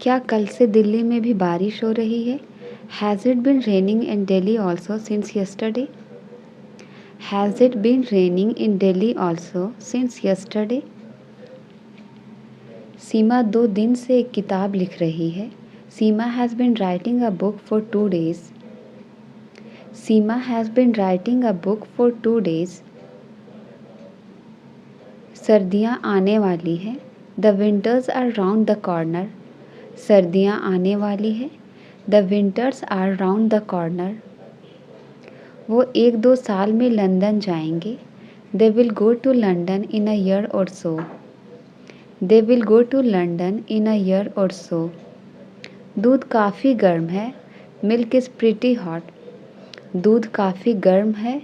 क्या कल से दिल्ली में भी बारिश हो रही है? Has it been raining in Delhi also since yesterday? Has it been raining in Delhi also since yesterday? Seema 2 दिन से एक किताब लिख रही है। Seema has been writing a book for 2 days. Seema has been writing a book for 2 days. सर्दियाँ आने वाली हैं। The winters are round the corner. सर्दियाँ आने वाली है। The winters are round the corner. वो 1-2 साल में लंदन जाएंगे. They will go to London in a year or so. They will go to London in a year or so. दूध काफ़ी गर्म है. Milk is pretty hot. दूध काफ़ी गर्म है.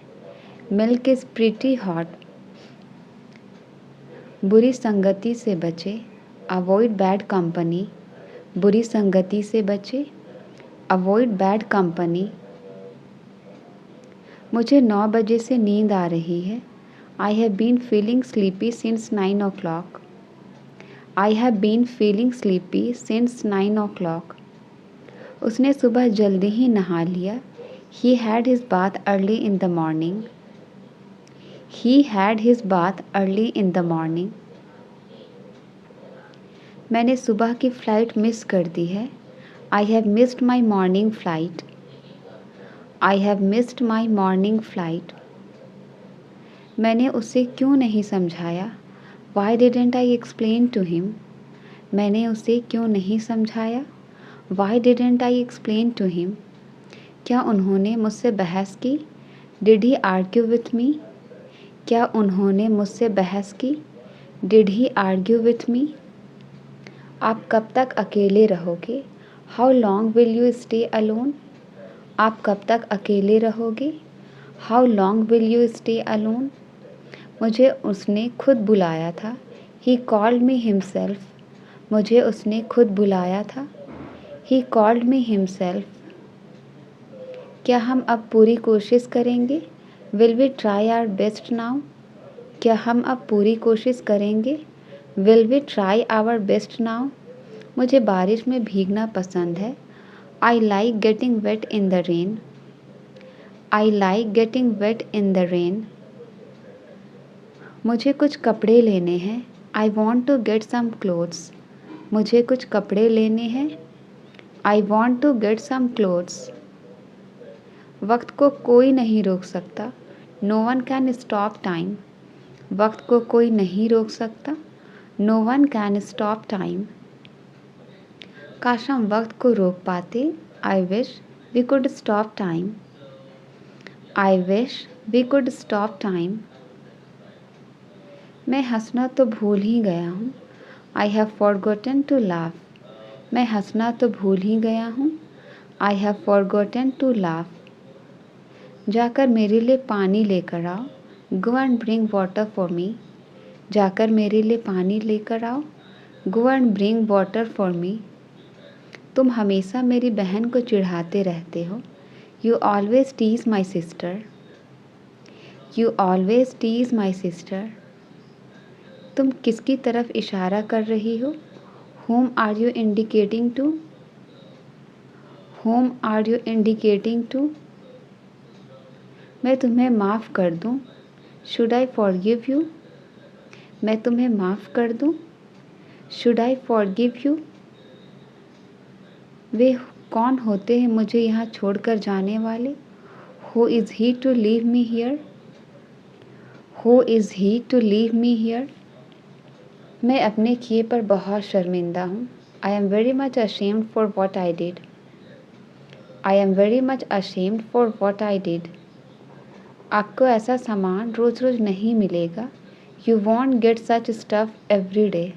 Milk is pretty hot. बुरी संगति से बचे. Avoid bad company. बुरी संगति से बचे. Avoid bad company. मुझे 9 बजे से नींद आ रही है. I have been feeling sleepy since 9 o'clock. I have been feeling sleepy since 9 o'clock. उसने सुबह जल्दी ही नहा लिया. He had his bath early in the morning. He had his bath early in the morning. मैंने सुबह की फ़्लाइट मिस कर दी है. I have missed my morning flight. I have missed my morning flight. मैंने उसे क्यों नहीं समझाया. Why didn't I explain to him. मैंने उसे क्यों नहीं समझाया. Why didn't I explain to him. क्या उन्होंने मुझसे बहस की. Did he argue with me. क्या उन्होंने मुझसे बहस की. Did he argue with me. आप कब तक अकेले रहोगे. How long will you stay alone. आप कब तक अकेले रहोगे. How long will you stay alone. मुझे उसने खुद बुलाया था. He called me himself. मुझे उसने खुद बुलाया था. He called me himself. क्या हम अब पूरी कोशिश करेंगे. Will we try our best now. क्या हम अब पूरी कोशिश करेंगे. Will we try our best now. मुझे बारिश में भीगना पसंद है. I like getting wet in the rain. I like getting wet in the rain. मुझे कुछ कपड़े लेने हैं. I want to get some clothes. मुझे कुछ कपड़े लेने हैं. I want to get some clothes. वक्त को कोई नहीं रोक सकता. No one can stop time. वक्त को कोई नहीं रोक सकता. No one can stop time. काश हम वक्त को रोक पाते. I wish we could stop time. I wish we could stop time. मैं हंसना तो भूल ही गया हूँ. I have forgotten to laugh. मैं हंसना तो भूल ही गया हूँ. I have forgotten to laugh. जाकर मेरे लिए पानी लेकर आओ. Go and bring water for me. जाकर मेरे लिए पानी लेकर आओ. Go and bring water for me. तुम हमेशा मेरी बहन को चिढ़ाते रहते हो. You always tease my sister. You always tease my sister. तुम किसकी तरफ इशारा कर रही हो. Whom are you indicating to? Whom are you indicating to? मैं तुम्हें माफ़ कर दूँ. Should I forgive you? मैं तुम्हें माफ़ कर दूँ. Should I forgive you? वे कौन होते हैं मुझे यहाँ छोड़कर जाने वाले. Who is he to leave me here? Who is he to leave me here? मैं अपने किए पर बहुत शर्मिंदा हूँ. I am very much ashamed for what I did. I am very much ashamed for what I did. आपको ऐसा सामान रोज़ रोज़ नहीं मिलेगा. You won't get such stuff every day.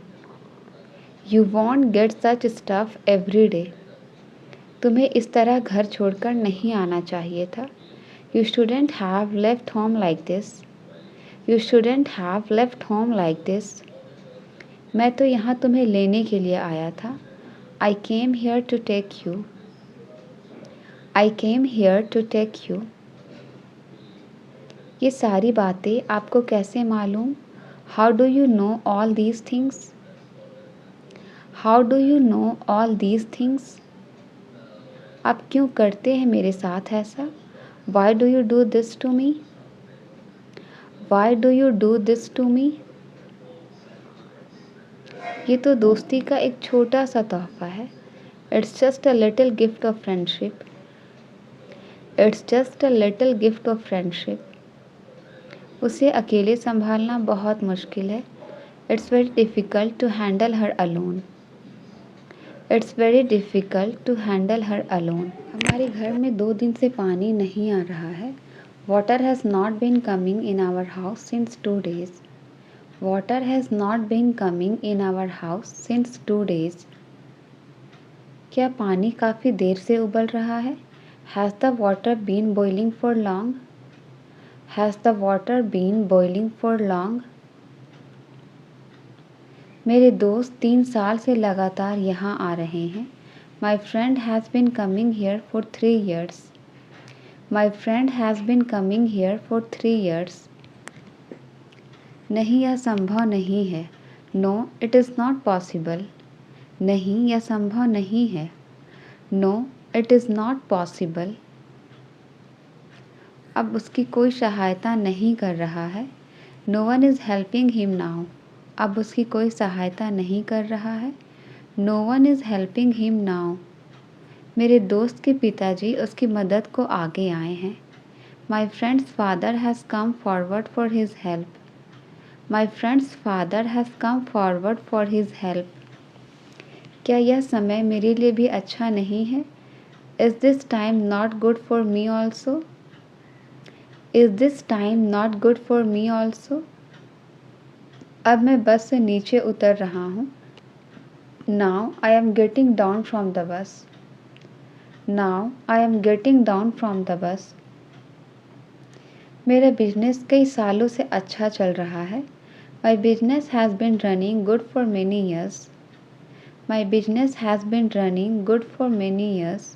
You won't get such stuff every day. तुम्हें इस तरह घर छोड़कर नहीं आना चाहिए था. You shouldn't have left home like this. You shouldn't have left home like this. मैं तो यहाँ तुम्हें लेने के लिए आया था. I came here to take you. I came here to take you. ये सारी बातें आपको कैसे मालूम. How do you know all these things? How do you know all these things? आप क्यों करते हैं मेरे साथ ऐसा? Why do you do this to me? Why do you do this to me? ये तो दोस्ती का एक छोटा सा तोहफा है। It's just a little gift of friendship. It's just a little gift of friendship. उसे अकेले संभालना बहुत मुश्किल है। It's very difficult to handle her alone. It's very difficult to handle her alone. हमारे घर में 2 दिन से पानी नहीं आ रहा है। Water has not been coming in our house since 2 days। Water has not been coming in our house since 2 days। क्या पानी काफ़ी देर से उबल रहा है? Has the water been boiling for long? Has the water been boiling for long? मेरे दोस्त 3 साल से लगातार यहाँ आ रहे हैं। My friend has been coming here for 3 years। My friend has been coming here for 3 years। नहीं, यह संभव नहीं है। No it is not possible. नहीं, यह संभव नहीं है। No it is not possible. अब उसकी कोई सहायता नहीं कर रहा है। No one is helping him now. अब उसकी कोई सहायता नहीं कर रहा है। No one is helping him now. मेरे दोस्त के पिताजी उसकी मदद को आगे आए हैं। My friends father has come forward for his help. My friends father has come forward for his help. क्या यह समय मेरे लिए भी अच्छा नहीं है? Is this time not good for me also? Is this time not good for me also? अब मैं बस से नीचे उतर रहा हूँ। Now I am getting down from the bus. Now I am getting down from the bus. मेरा business कई सालों से अच्छा चल रहा है। My business has been running good for many years. My business has been running good for many years.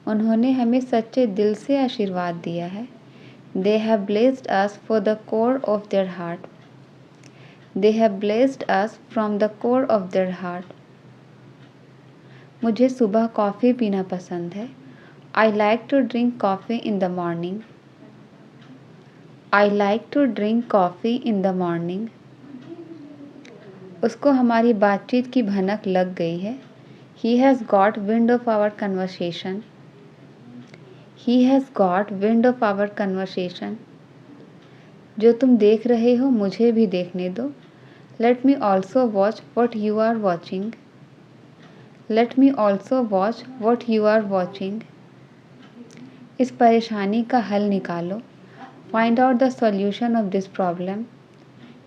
उन्होंने हमें सच्चे दिल से आशीर्वाद दिया है। They have blessed us for the core of their heart. They have blessed us from the core of their heart. मुझे सुबह कॉफ़ी पीना पसंद है। I like to drink coffee in the morning. I like to drink coffee in the morning. उसको हमारी बातचीत की भनक लग गई है। He has got wind of our conversation. He has got wind of our conversation. जो तुम देख रहे हो मुझे भी देखने दो। Let me also watch what you are watching. Let me also watch what you are watching. इस परेशानी का हल निकालो। Find out the solution of this problem.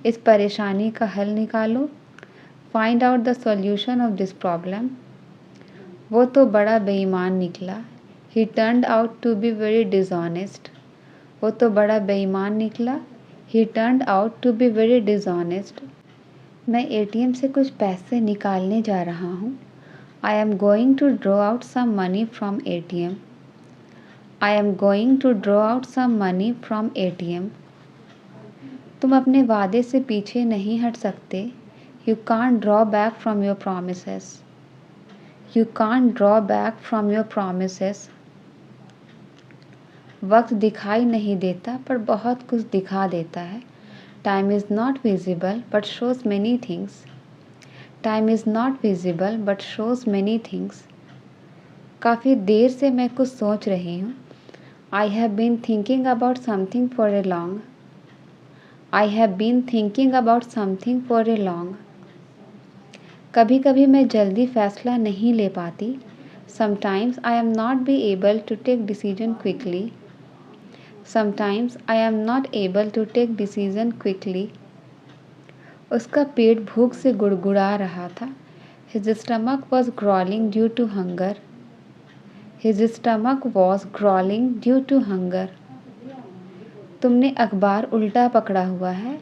इस परेशानी का हल निकालो। Find out the solution of this problem. वो तो बड़ा बेईमान निकला। He turned out to be very dishonest. वो तो बड़ा बेईमान निकला। He turned out to be very dishonest. मैं ATM से कुछ पैसे निकालने जा रहा हूँ। I am going to draw out some money from ATM. I am going to draw out some money from ATM. तुम अपने वादे से पीछे नहीं हट सकते। You can't draw back from your promises. You can't draw back from your promises. वक्त दिखाई नहीं देता पर बहुत कुछ दिखा देता है। Time is not visible but shows many things. Time is not visible but shows many things. काफ़ी देर से मैं कुछ सोच रही हूँ। I have been thinking about something for a long. I have been thinking about something for a long. कभी कभी मैं जल्दी फैसला नहीं ले पाती। Sometimes I am not be able to take decision quickly. Sometimes I am not able to take decision quickly. उसका पेट भूख से गुड़गुड़ा रहा था। His stomach was growling due to hunger. His stomach was growling due to hunger. तुमने अखबार उल्टा पकड़ा हुआ है।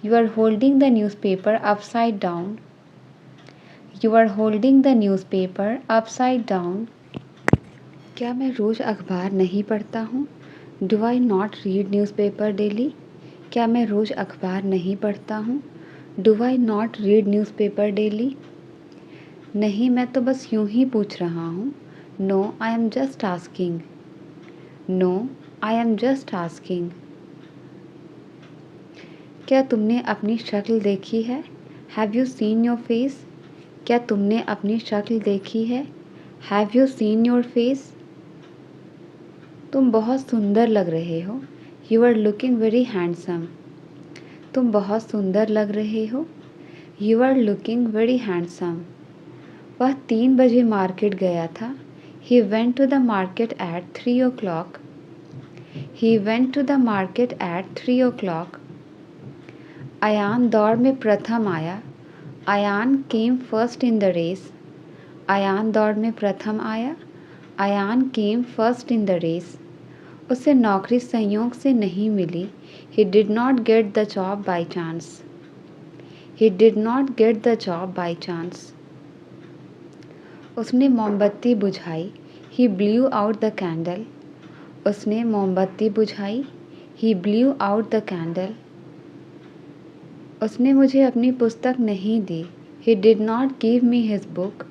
You are holding the newspaper upside down. You are holding the newspaper upside down. क्या मैं रोज़ अखबार नहीं पढ़ता हूँ? Do I not read newspaper daily? क्या मैं रोज़ अखबार नहीं पढ़ता हूँ? Do I not read newspaper daily? नहीं, मैं तो बस यूं ही पूछ रहा हूँ। No, I am just asking. No, I am just asking. क्या तुमने अपनी शक्ल देखी है? Have you seen your face? क्या तुमने अपनी शक्ल देखी है? Have you seen your face? तुम बहुत सुंदर लग रहे हो। You are looking very handsome. तुम बहुत सुंदर लग रहे हो। You are looking very handsome. वह 3 बजे मार्केट गया था। He went to the market at 3 o'clock. He went to the market at 3 o'clock. Ayan दौड़ में प्रथम आया। Ayan came first in the race. Ayan दौड़ में प्रथम आया। Ayan came first in the race. उसे नौकरी संयोग से नहीं मिली। He did not get the job by chance. He did not get the job by chance. उसने मोमबत्ती बुझाई। He blew out the candle. उसने मोमबत्ती बुझाई। He blew out the candle. उसने मुझे अपनी पुस्तक नहीं दी। He did not give me his book.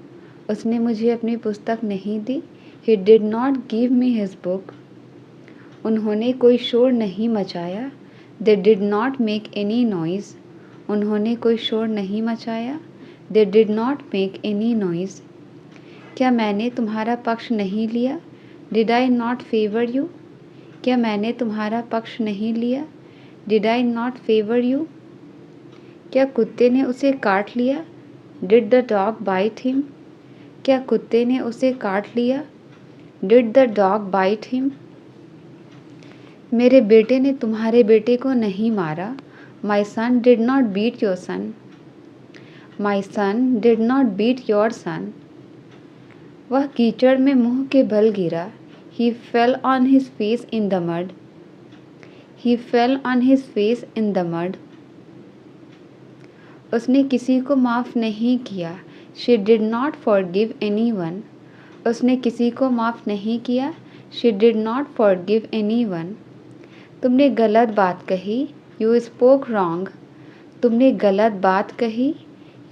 उसने मुझे अपनी पुस्तक नहीं दी। He did not give me his book. उन्होंने कोई शोर नहीं मचाया। They did not make any noise. उन्होंने कोई शोर नहीं मचाया। They did not make any noise. क्या मैंने तुम्हारा पक्ष नहीं लिया? Did I not favor you? क्या मैंने तुम्हारा पक्ष नहीं लिया? Did I not favor you? क्या कुत्ते ने उसे काट लिया? Did the dog bite him? क्या कुत्ते ने उसे काट लिया? Did the dog bite him? मेरे बेटे ने तुम्हारे बेटे को नहीं मारा। My son did not beat your son. My son did not beat your son. वह कीचड़ में मुंह के बल गिरा। He fell on his face in the mud. He fell on his face in the mud. उसने किसी को माफ़ नहीं किया। She did not forgive anyone. उसने किसी को माफ़ नहीं किया। She did not forgive anyone. तुमने गलत बात कही। You spoke wrong. तुमने गलत बात कही।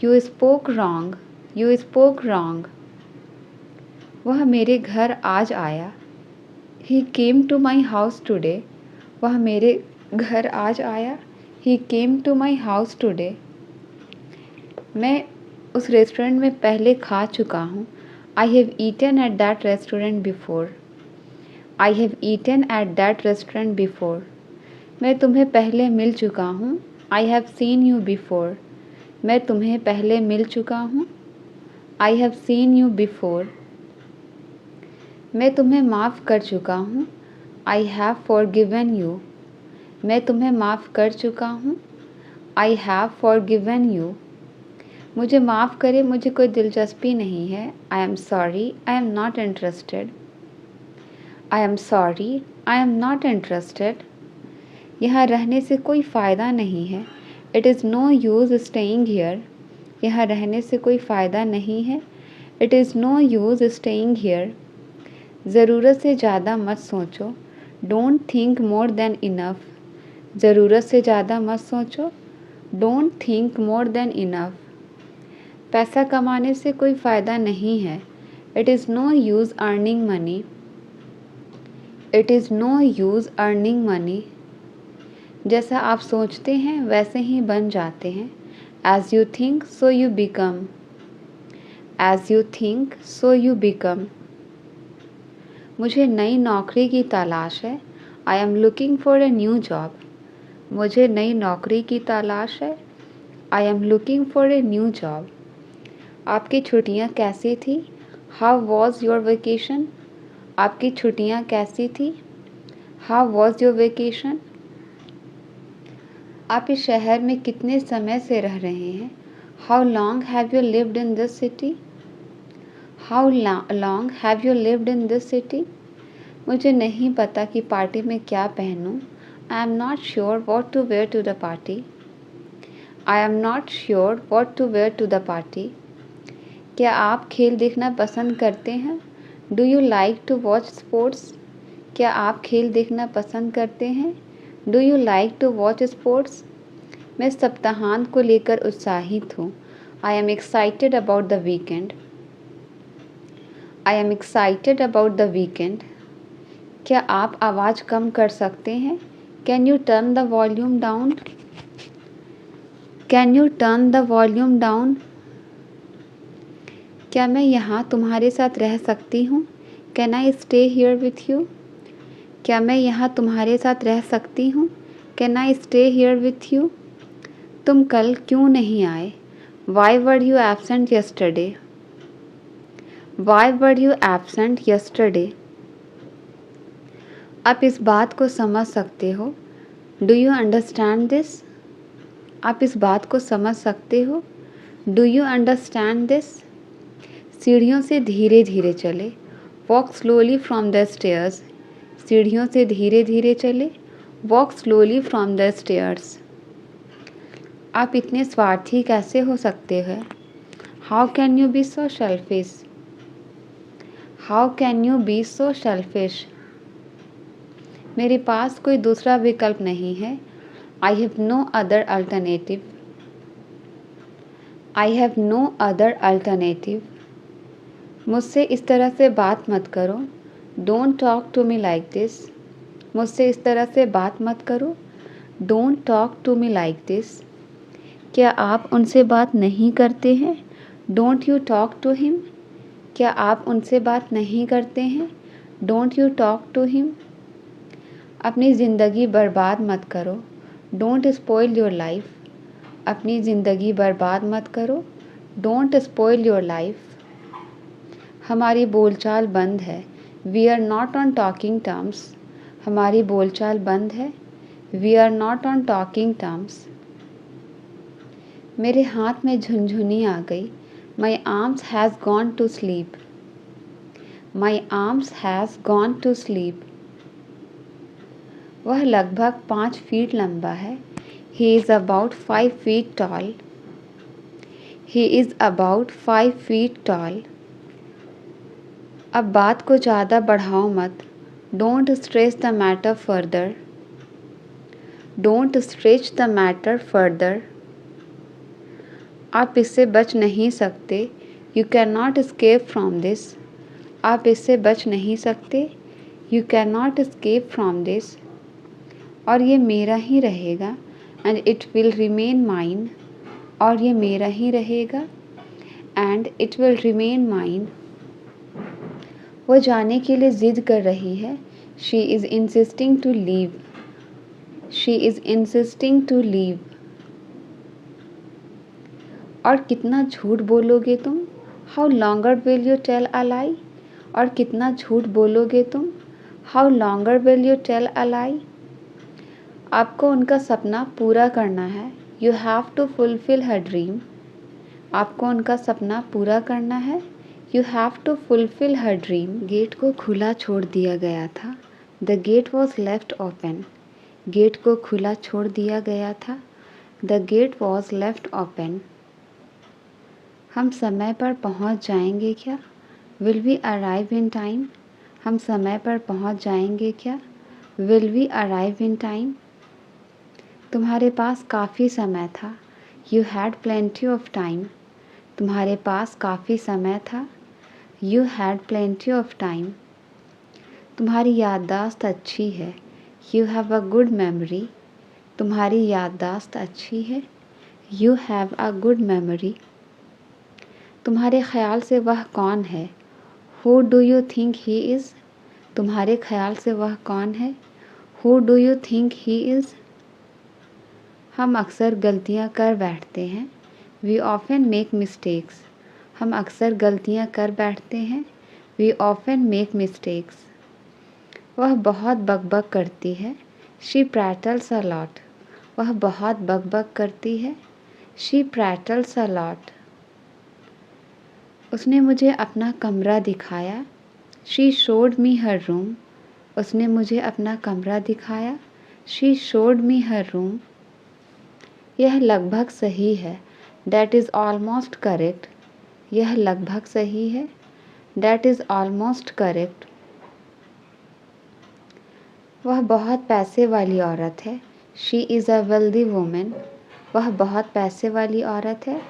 You spoke wrong. You spoke wrong. वह मेरे घर आज आया। He came to my house today. वह मेरे घर आज आया। He came to my house today. मैं उस रेस्टोरेंट में पहले खा चुका हूँ। I have eaten at that restaurant before. I have eaten at that restaurant before. मैं तुम्हें पहले मिल चुका हूँ। I have seen you before. मैं तुम्हें पहले मिल चुका हूँ। I have seen you before. मैं तुम्हें माफ़ कर चुका हूँ। I have forgiven you. मैं तुम्हें माफ़ कर चुका हूँ। I have forgiven you. मुझे माफ़ करें, मुझे कोई दिलचस्पी नहीं है। I am sorry, I am not interested. I am sorry, I am not interested. यहाँ रहने से कोई फ़ायदा नहीं है। It is no use staying here. यहाँ रहने से कोई फ़ायदा नहीं है। It is no use staying here. ज़रूरत से ज़्यादा मत सोचो। Don't think more than enough. ज़रूरत से ज़्यादा मत सोचो। Don't think more than enough. पैसा कमाने से कोई फ़ायदा नहीं है। It is no use earning money. It is no use earning money. जैसा आप सोचते हैं वैसे ही बन जाते हैं। As you think, so you become. As you think, so you become. मुझे नई नौकरी की तलाश है। I am looking for a new job. मुझे नई नौकरी की तलाश है। I am looking for a new job. आपकी छुट्टियाँ कैसी थी? How was your vacation? आपकी छुट्टियाँ कैसी थी? How was your vacation? आप इस शहर में कितने समय से रह रहे हैं? How long have you lived in this city? How long have you lived in this city? मुझे नहीं पता कि पार्टी में क्या पहनूं। I am not sure what to wear to the party. I am not sure what to wear to the party. क्या आप खेल देखना पसंद करते हैं? Do you like to watch sports? क्या आप खेल देखना पसंद करते हैं? Do you like to watch sports? मैं सप्ताहांत को लेकर उत्साहित हूँ। I am excited about the weekend. I am excited about the weekend. क्या आप आवाज़ कम कर सकते हैं? Can you turn the volume down? Can you turn the volume down? क्या मैं यहाँ तुम्हारे साथ रह सकती हूँ? Can I stay here with you? क्या मैं यहाँ तुम्हारे साथ रह सकती हूँ? Can I stay here with you? तुम कल क्यों नहीं आए? Why were you absent yesterday? Why were you absent yesterday? आप इस बात को समझ सकते हो? Do you understand this? आप इस बात को समझ सकते हो? Do you understand this? सीढ़ियों से धीरे धीरे चले. Walk slowly from the stairs. सीढ़ियों से धीरे धीरे चले. Walk slowly from the stairs. आप इतने स्वार्थी कैसे हो सकते हैं? How can you be so selfish? How can you be so selfish? मेरे पास कोई दूसरा विकल्प नहीं है. I have no other alternative. I have no other alternative. मुझसे इस तरह से बात मत करो. Don't talk to me like this. मुझसे इस तरह से बात मत करो. Don't talk to me like this. क्या आप उनसे बात नहीं करते हैं? Don't you talk to him? क्या आप उनसे बात नहीं करते हैं? Don't you talk to him? अपनी ज़िंदगी बर्बाद मत करो. Don't spoil your life. अपनी ज़िंदगी बर्बाद मत करो. Don't spoil your life. हमारी बोलचाल बंद है. We are not on talking terms. हमारी बोलचाल बंद है. We are not on talking terms. मेरे हाथ में झुनझुनी आ गई. My arms has gone to sleep. My arms has gone to sleep. वह लगभग 5 फीट लंबा है. He is about 5 feet tall. He is about 5 feet tall. अब बात को ज़्यादा बढ़ाओ मत. Don't stretch the matter further. Don't stretch the matter further. आप इससे बच नहीं सकते. You cannot escape from this. आप इससे बच नहीं सकते. You cannot escape from this. और ये मेरा ही रहेगा. And it will remain mine. और ये मेरा ही रहेगा. And it will remain mine. वो जाने के लिए ज़िद कर रही है. She is insisting to leave. She is insisting to leave. और कितना झूठ बोलोगे तुम? How longer will you tell a lie? और कितना झूठ बोलोगे तुम? How longer will you tell a lie? आपको उनका सपना पूरा करना है. You have to fulfill her dream. आपको उनका सपना पूरा करना है. You have to fulfill her dream. Gate को खुला छोड़ दिया गया था. The gate was left open. Gate को खुला छोड़ दिया गया था. The gate was left open. हम समय पर पहुंच जाएंगे क्या? Will we arrive in time? हम समय पर पहुंच जाएंगे क्या? Will we arrive in time? तुम्हारे पास काफ़ी समय था. You had plenty of time. तुम्हारे पास काफ़ी समय था. You had plenty of time. तुम्हारी याददाश्त अच्छी है. You have a good memory. तुम्हारी याददाश्त अच्छी है. You have a good memory. तुम्हारे ख़याल से वह कौन है? Who do you think he is? तुम्हारे ख़याल से वह कौन है? Who do you think he is? हम अक्सर गलतियाँ कर बैठते हैं. We often make mistakes. हम अक्सर गलतियाँ कर बैठते हैं. We often make mistakes. वह बहुत बकबक करती है. She prattles a lot. वह बहुत बकबक करती है. She prattles a lot. उसने मुझे अपना कमरा दिखाया. She showed me her room. उसने मुझे अपना कमरा दिखाया. She showed me her room. यह लगभग सही है. That is almost correct. यह लगभग सही है. That is almost correct. वह बहुत पैसे वाली औरत है. She is a wealthy woman. वह बहुत पैसे वाली औरत है.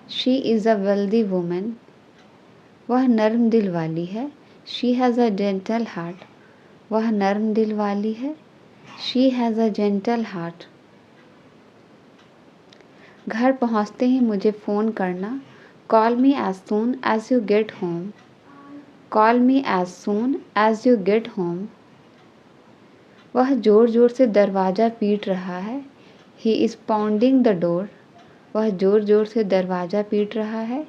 She is a wealthy woman, वह नर्म दिल वाली है। She has a gentle heart, वह नर्म दिल वाली है। She has a gentle heart. घर पहुंचते ही मुझे फ़ोन करना। Call me as soon as you get home, call me as soon as you get home. वह ज़ोर ज़ोर से दरवाज़ा पीट रहा है। He is pounding the door, वह ज़ोर ज़ोर से दरवाज़ा पीट रहा है।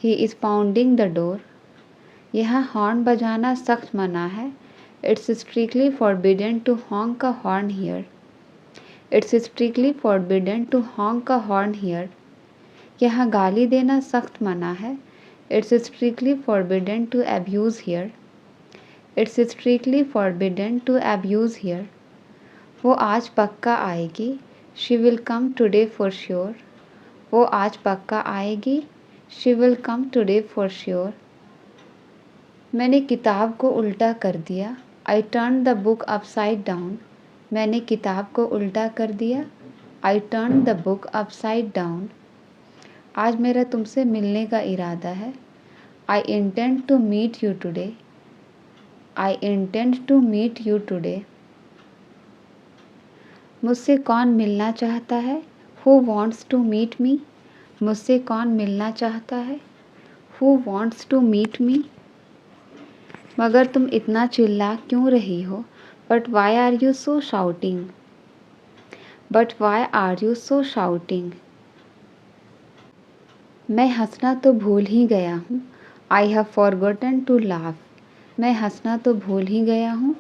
He is pounding the door. यहाँ हॉर्न बजाना सख्त मना है। It's strictly forbidden to honk a horn here, it's strictly forbidden to honk a horn here. यहाँ गाली देना सख्त मना है। It's strictly forbidden to abuse here, it's strictly forbidden to abuse here. वो आज पक्का आएगी। She will come today for sure, वो आज पक्का आएगी। She will come today for sure. मैंने किताब को उल्टा कर दिया। I turn the book upside down, मैंने किताब को उल्टा कर दिया। I turn the book upside down. आज मेरा तुमसे मिलने का इरादा है। I intend to meet you today, I intend to meet you today. मुझसे कौन मिलना चाहता है? Who wants to meet me, मुझसे कौन मिलना चाहता है? Who wants to meet me. मगर तुम इतना चिल्ला क्यों रही हो? But why are you so shouting, but why are you so shouting. मैं हंसना तो भूल ही गया हूँ। I have forgotten to laugh, मैं हंसना तो भूल ही गया हूँ।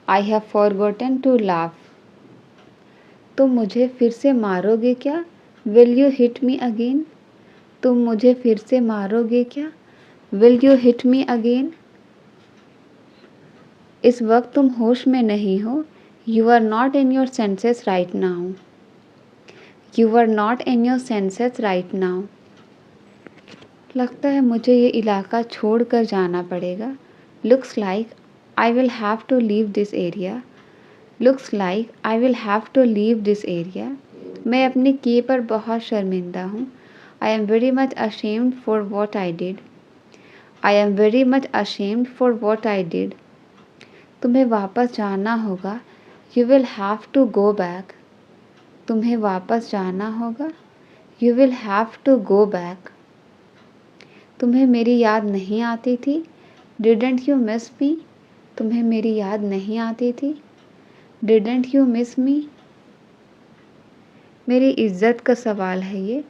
I have forgotten to laugh. तुम मुझे फिर से मारोगे क्या? Will you hit me again, तुम मुझे फिर से मारोगे क्या? Will you hit me again. इस वक्त तुम होश में नहीं हो। You are not in your senses right now, you are not in your senses right now. लगता है मुझे ये इलाका छोड़ कर जाना पड़ेगा। Looks like I will have to leave this area, looks like I will have to leave this area. मैं अपने किए पर बहुत शर्मिंदा हूँ। I am very much ashamed for what I did, I am very much ashamed for what I did. तुम्हें वापस जाना होगा। You will have to go back, तुम्हें वापस जाना होगा। You will have to go back. तुम्हें मेरी याद नहीं आती थी? डिडंट यू मिस मी, तुम्हें मेरी याद नहीं आती थी? Didn't you miss me. मेरी इज़्ज़त का सवाल है ये।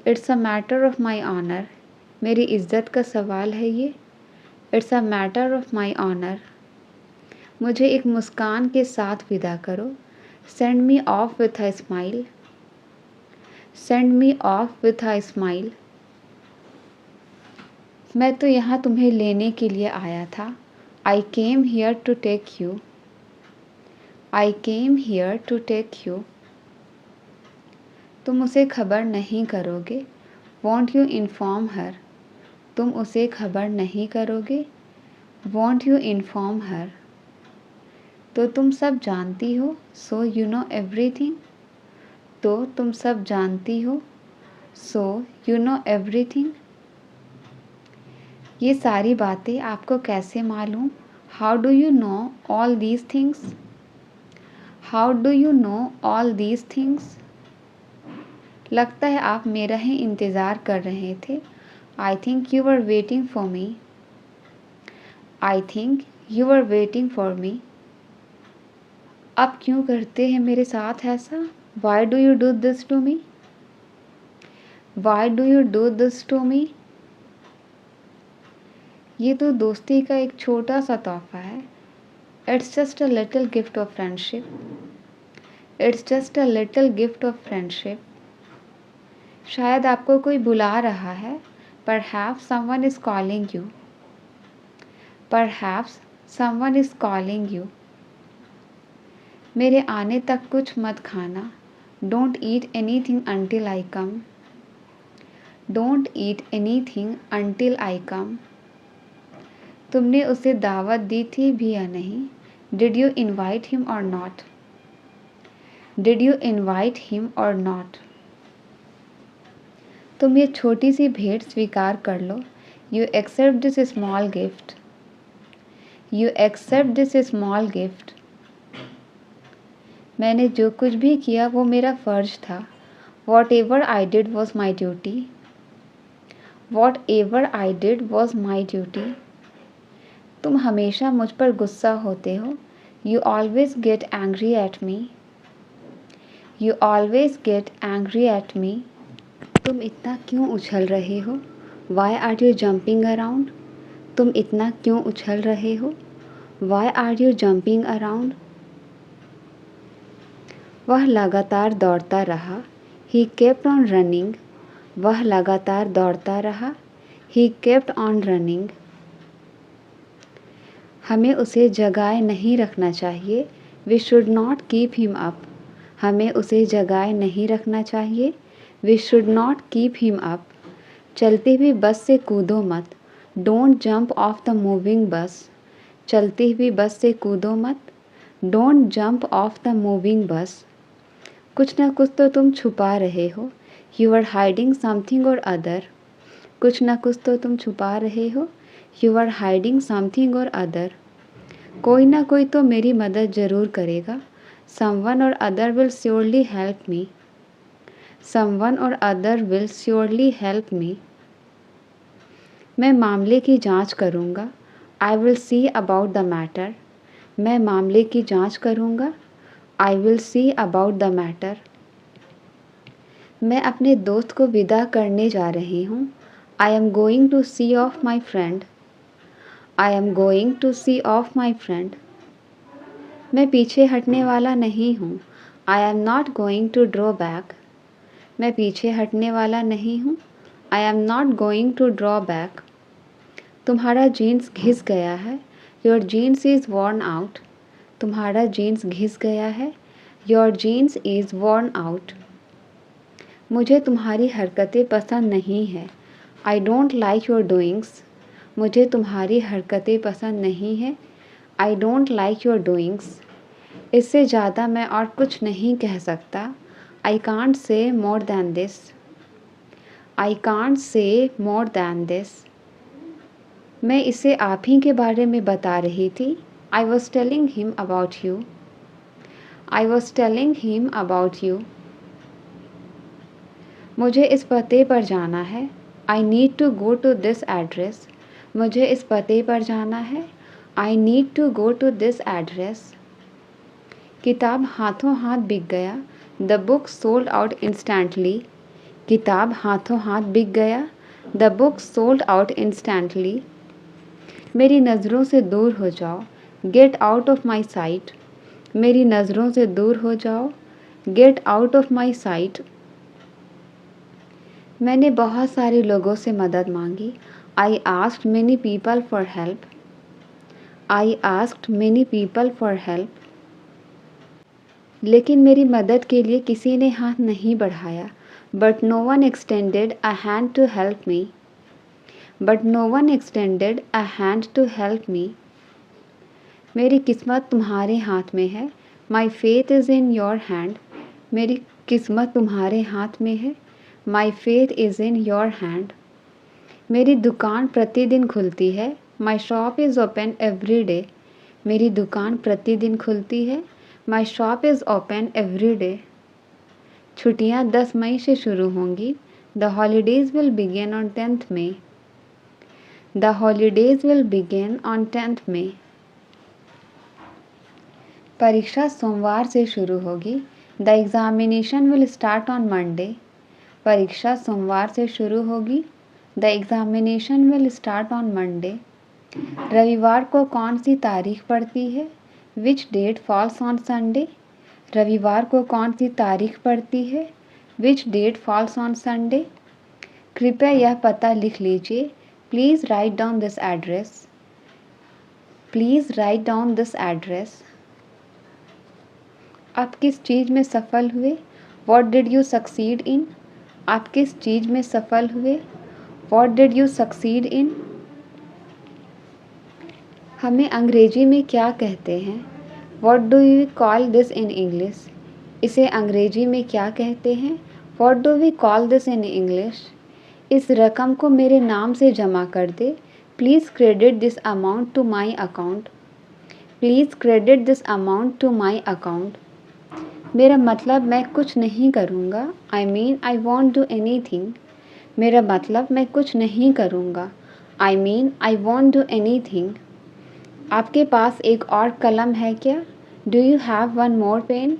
It's a matter of my honour, मेरी इज़्ज़त का सवाल है ये। It's a matter of my honour. मुझे एक मुस्कान के साथ विदा करो। Send me off with a smile, send me off with a smile. मैं तो यहाँ तुम्हें लेने के लिए आया था। I came here to take you, I came here to take you. तुम उसे खबर नहीं करोगे। वॉन्ट यू इन्फॉर्म हर, तुम उसे खबर नहीं करोगे। Want you inform her. तो तुम सब जानती हो। सो यू नो एवरीथिंग, तो तुम सब जानती हो। So you know everything. ये सारी बातें आपको कैसे मालूम? How do you know all these things, how do you know all these things. लगता है आप मेरा ही इंतज़ार कर रहे थे। I think you are waiting for me, I think you are waiting for me. आप क्यों करते हैं मेरे साथ ऐसा? Why do you do this to me, why do you do this to me. ये तो दोस्ती का एक छोटा सा तोहफा है। It's just a little gift of friendship, it's just a little gift of friendship. शायद आपको कोई बुला रहा है। Perhaps someone is calling you, perhaps someone is calling you. मेरे आने तक कुछ मत खाना। Don't eat anything until I come, don't eat anything until I come. तुमने उसे दावत दी थी भी या नहीं? Did you invite him or not, did you invite him or not. तुम ये छोटी सी भेंट स्वीकार कर लो। You accept this small gift. You accept this small gift. मैंने जो कुछ भी किया वो मेरा फ़र्ज था। Whatever I did was my duty. Whatever I did was my duty. तुम हमेशा मुझ पर गुस्सा होते हो। You always get angry at me. You always get angry at me. तुम इतना क्यों उछल रहे हो? Why are you jumping around? तुम इतना क्यों उछल रहे हो? Why are you jumping around? वह लगातार दौड़ता रहा। He kept on running. वह लगातार दौड़ता रहा। He kept on running. हमें उसे जगाए नहीं रखना चाहिए। We should not keep him up. हमें उसे जगाए नहीं रखना चाहिए। We should not keep him up. चलती हुई बस से कूदो मत। Don't jump of the moving बस। चलती हुई बस से कूदो मत। Don't jump of the moving बस। कुछ ना कुछ तो तुम छुपा रहे हो। यू आर हाइडिंग समथिंग और अदर। कुछ ना कुछ तो तुम छुपा रहे हो। यू आर हाइडिंग समथिंग और अदर। कोई ना कोई तो मेरी मदद ज़रूर करेगा। Someone or other will surely help me. Someone or other will surely help me. मैं मामले की जांच करूँगा। I will see about the matter. मैं मामले की जांच करूँगा। I will see about the matter. मैं अपने दोस्त को विदा करने जा रही हूँ। I am going to see off my friend. I am going to see off my friend. मैं पीछे हटने वाला नहीं हूँ। I am not going to draw back. मैं पीछे हटने वाला नहीं हूँ। I am not going to draw back. तुम्हारा जीन्स घिस गया है। Your jeans is worn out. तुम्हारा जीन्स घिस गया है। Your jeans is worn out. मुझे तुम्हारी हरकतें पसंद नहीं है। I don't like your doings. मुझे तुम्हारी हरकतें पसंद नहीं है। I don't like your doings. इससे ज़्यादा मैं और कुछ नहीं कह सकता। I can't say more than this. I can't say more than this. मैं इसे आप ही के बारे में बता रही थी। I was telling him about you. I was telling him about you. मुझे इस पते पर जाना है। I need to go to this address. मुझे इस पते पर जाना है। I need to go to this address. किताब हाथों हाथ बिक गया। The book sold out instantly. किताब हाथों हाथ बिक गया। The book sold out instantly. मेरी नज़रों से दूर हो जाओ। Get out of my site. मेरी नज़रों से दूर हो जाओ। Get out of my site. मैंने बहुत सारे लोगों से मदद मांगी। I asked many people for help. I asked many people for help. लेकिन मेरी मदद के लिए किसी ने हाथ नहीं बढ़ाया। But no one extended a hand to help me. But no one extended a hand to help me. मेरी किस्मत तुम्हारे हाथ में है। My faith is in your hand. मेरी किस्मत तुम्हारे हाथ में है। My faith is in your hand. मेरी दुकान प्रतिदिन खुलती है। My shop is open every day. मेरी दुकान प्रतिदिन खुलती है। My shop is open every day. छुट्टियाँ 10 मई से शुरू होंगी। The holidays will begin on 10th May. The holidays will begin on 10th May. परीक्षा सोमवार से शुरू होगी। The examination will start on Monday. परीक्षा सोमवार से शुरू होगी। The examination will start on Monday. रविवार को कौन सी तारीख पड़ती है? Which date falls on Sunday. रविवार को कौन सी तारीख पड़ती है? Which date falls on Sunday. कृपया यह पता लिख लीजिए। Please write down this address. Please write down this address. आप किस चीज़ में सफल हुए? What did you succeed in. आप किस चीज़ में सफल हुए? What did you succeed in. हमें अंग्रेजी में क्या कहते हैं? What do you call this in English. इसे अंग्रेजी में क्या कहते हैं? What do we call this in English. इस रकम को मेरे नाम से जमा कर दे। Please credit this amount to my account. Please credit this amount to my account. मेरा मतलब मैं कुछ नहीं करूँगा। I mean I won't do anything. मेरा मतलब मैं कुछ नहीं करूँगा। I mean I won't do anything. आपके पास एक और कलम है क्या? Do you have one more pen?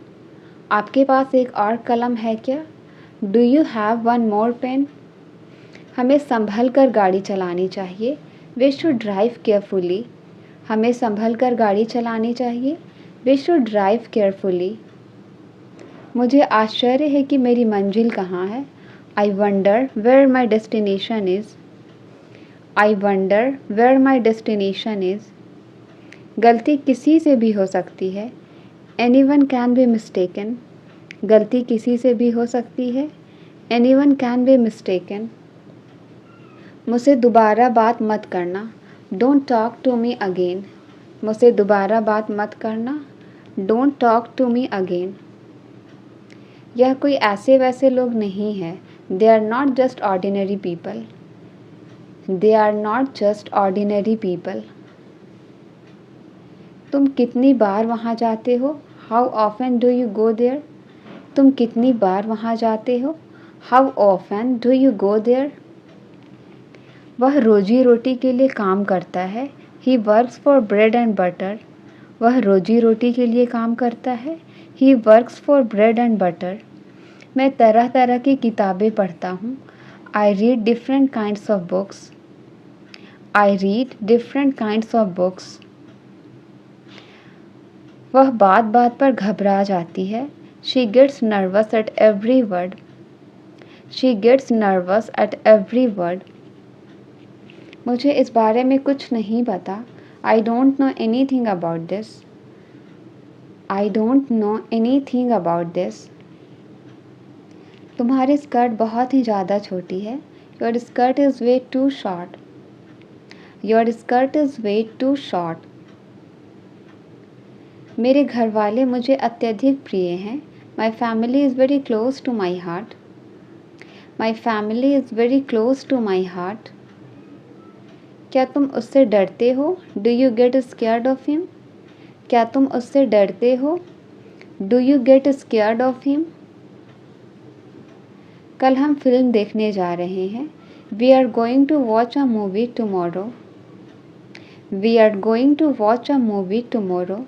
आपके पास एक और कलम है क्या? Do you have one more pen? हमें संभल कर गाड़ी चलानी चाहिए। We should drive carefully. हमें संभल कर गाड़ी चलानी चाहिए। We should drive carefully. मुझे आश्चर्य है कि मेरी मंजिल कहाँ है। I wonder where my destination is. I wonder where my destination is. गलती किसी से भी हो सकती है। Anyone can be mistaken. गलती किसी से भी हो सकती है। Anyone can be mistaken. मुझसे दोबारा बात मत करना। Don't talk to me again. मुझसे दोबारा बात मत करना। Don't talk to me again. यह कोई ऐसे वैसे लोग नहीं हैं। They are not just ordinary people. They are not just ordinary people. तुम कितनी बार वहाँ जाते हो? How often do you go there? तुम कितनी बार वहाँ जाते हो? How often do you go there? वह रोजी रोटी के लिए काम करता है। He works for bread and butter. वह रोजी रोटी के लिए काम करता है। He works for bread and butter. मैं तरह तरह की किताबें पढ़ता हूँ। I read different kinds of books. I read different kinds of books. वह बात बात पर घबरा जाती है। She gets nervous at every word. She gets nervous at every word. मुझे इस बारे में कुछ नहीं पता। I don't know anything about this. I don't know anything about this. तुम्हारी स्कर्ट बहुत ही ज़्यादा छोटी है। Your skirt is way too short. Your skirt is way too short. मेरे घर वाले मुझे अत्यधिक प्रिय हैं। My family is very close to my heart. My family is very close to my heart. क्या तुम उससे डरते हो? Do you get scared of him? क्या तुम उससे डरते हो? Do you get scared of him? कल हम फिल्म देखने जा रहे हैं। We are going to watch a movie tomorrow. We are going to watch a movie tomorrow.